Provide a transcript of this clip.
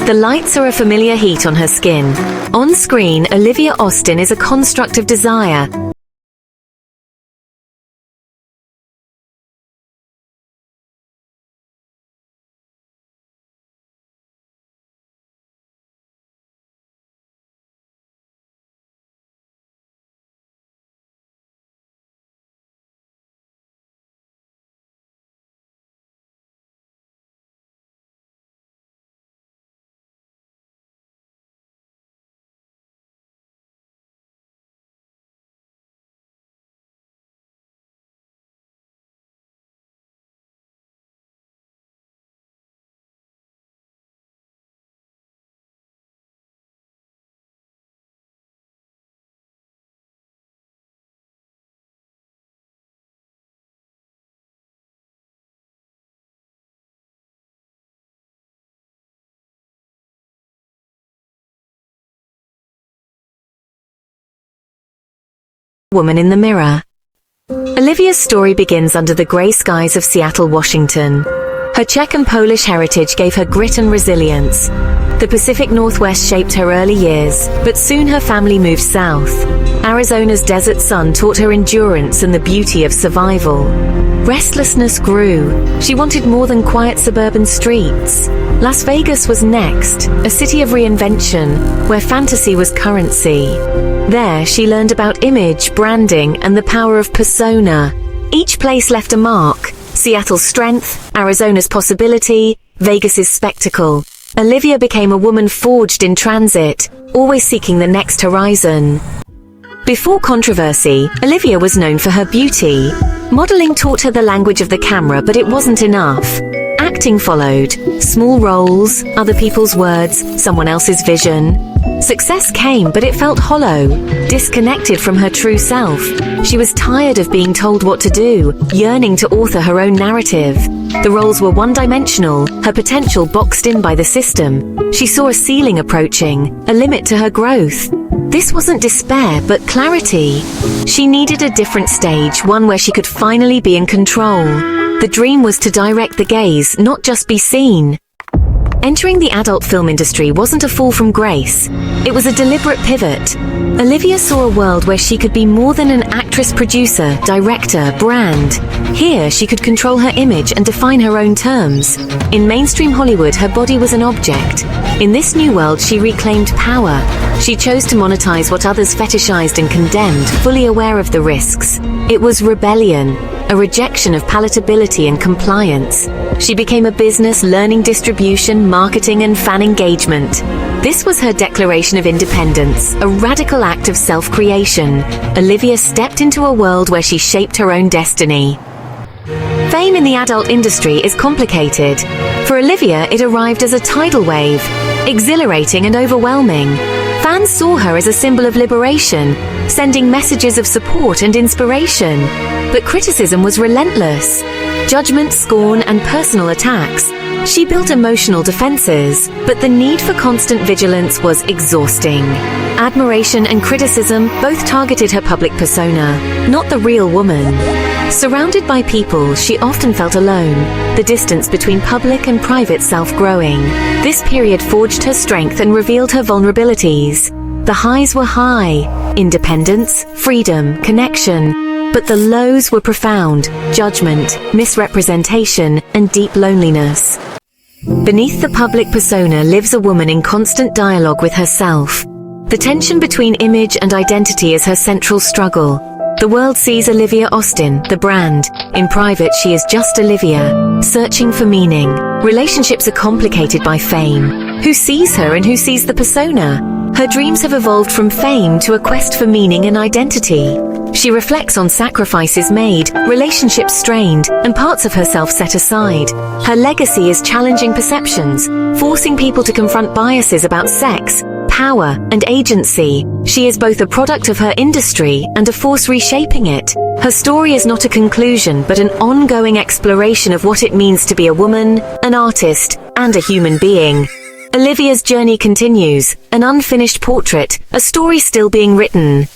The lights are a familiar heat on her skin. On screen, Olivia Austin is a construct of desire. Woman in the mirror. Olivia's story begins under the grey skies of Seattle, Washington. Her Czech and Polish heritage gave her grit and resilience. The Pacific Northwest shaped her early years, but soon her family moved south. Arizona's desert sun taught her endurance and the beauty of survival. Restlessness grew. She wanted more than quiet suburban streets. Las Vegas was next, a city of reinvention, where fantasy was currency. There, she learned about image, branding, and the power of persona. Each place left a mark. Seattle's strength, Arizona's possibility, Vegas's spectacle. Olivia became a woman forged in transit, always seeking the next horizon. Before controversy, Olivia was known for her beauty. Modeling taught her the language of the camera, but it wasn't enough. Acting followed. Small roles, other people's words, someone else's vision. Success came, but it felt hollow, disconnected from her true self. She was tired of being told what to do, yearning to author her own narrative. The roles were one-dimensional, her potential boxed in by the system. She saw a ceiling approaching, a limit to her growth. This wasn't despair, but clarity. She needed a different stage, one where she could finally be in control. The dream was to direct the gaze, not just be seen. Entering the adult film industry wasn't a fall from grace. It was a deliberate pivot. Olivia saw a world where she could be more than an actress, producer, director, brand. Here, she could control her image and define her own terms. In mainstream Hollywood, her body was an object. In this new world, she reclaimed power. She chose to monetize what others fetishized and condemned, fully aware of the risks. It was rebellion, a rejection of palatability and compliance. She became a business, learning distribution, marketing, and fan engagement. This was her declaration of independence, a radical act of self-creation. Olivia stepped into a world where she shaped her own destiny. Fame in the adult industry is complicated. For Olivia, it arrived as a tidal wave, exhilarating and overwhelming. Fans saw her as a symbol of liberation, sending messages of support and inspiration. But criticism was relentless. Judgment, scorn, and personal attacks. She built emotional defenses, but the need for constant vigilance was exhausting. Admiration and criticism both targeted her public persona, not the real woman. Surrounded by people, she often felt alone, the distance between public and private self growing. This period forged her strength and revealed her vulnerabilities. The highs were high, independence, freedom, connection. But the lows were profound, judgment, misrepresentation, and deep loneliness. Beneath the public persona lives a woman in constant dialogue with herself. The tension between image and identity is her central struggle. The world sees Olivia Austin, the brand. In private, she is just Olivia, searching for meaning. Relationships are complicated by fame. Who sees her and who sees the persona? Her dreams have evolved from fame to a quest for meaning and identity. She reflects on sacrifices made, relationships strained, and parts of herself set aside. Her legacy is challenging perceptions, forcing people to confront biases about sex, power, and agency. She is both a product of her industry and a force reshaping it. Her story is not a conclusion, but an ongoing exploration of what it means to be a woman, an artist, and a human being. Olivia's journey continues, an unfinished portrait, a story still being written.